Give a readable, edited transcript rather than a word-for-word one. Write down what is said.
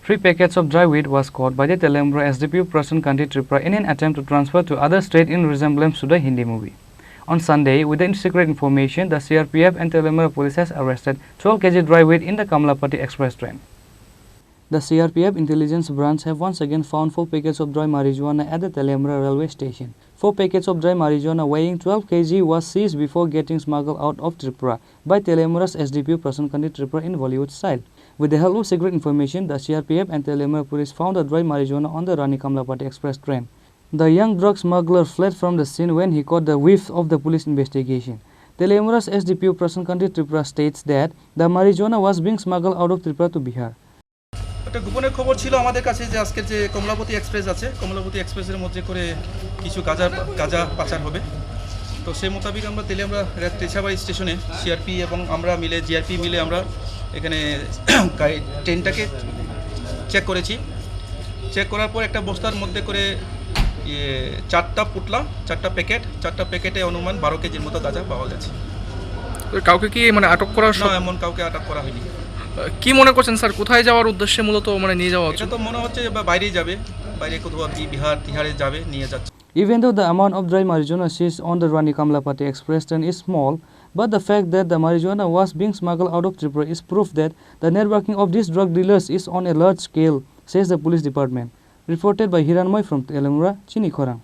3 packets of dry weed was caught by the Telemura SDPO Prasun Kanti Tripura in an attempt to transfer to other state in resemblance to the Hindi movie. On Sunday, with the secret information, the CRPF and Telemura police has arrested 12 kg dry weed in the Kamalapati express train. The CRPF intelligence branch have once again found 4 packets of dry marijuana at the Telemura railway station. 4 packets of dry marijuana weighing 12 kg was seized before getting smuggled out of Tripura by Telemura's SDPO Prasun Kanti Tripura in Bollywood style. With the help of secret information, the CRPF and Telemura police found the dry marijuana on the Rani Kamalapati express train. The young drug smuggler fled from the scene when he caught the whiff of the police investigation. Telemura's SDPO Prasun Kanti Tripura states that the marijuana was being smuggled out of Tripura to Bihar. একটা গোপনের খবর ছিল আমাদের কাছে যে আজকের যে Kamalapati express আছে, কমলাপতি এক্সপ্রেসের মধ্যে করে কিছু গাঁজা পাচার হবে। তো সেই মোতাবেক আমরা তেলিয়ামরা রেছাবাড়ি স্টেশনে সিআরপি এবং আমরা মিলে জিআরপি মিলে আমরা এখানে ট্রেনটাকে চেক করেছি। চেক করার পর একটা বস্তার মধ্যে করে চারটা পুটলা, চারটা প্যাকেটে অনুমান 12 কেজির মতো গাঁজা পাওয়া গেছে। কাউকে কি মানে আটক করা না, এমন কাউকে আটক করা হয়নি। কি মনে করছেন স্যার, কোথায় যাওয়ার উদ্দেশ্যে মূলত মানে নিয়ে যাওয়া হচ্ছে? এটা তো মনে হচ্ছে বাইরে যাবে, বাইরে কোথাও বিহার তিহারে যাবে, নিয়ে যাচ্ছে। Even though the amount of dry marijuana seized on the Rani Kamalapati express train is small, but the fact that the marijuana was being smuggled out of Tripura is proof that the networking of these drug dealers is on a large scale, says the police department. Reported by Hiranmoy from Telemura, Chini, Khorang.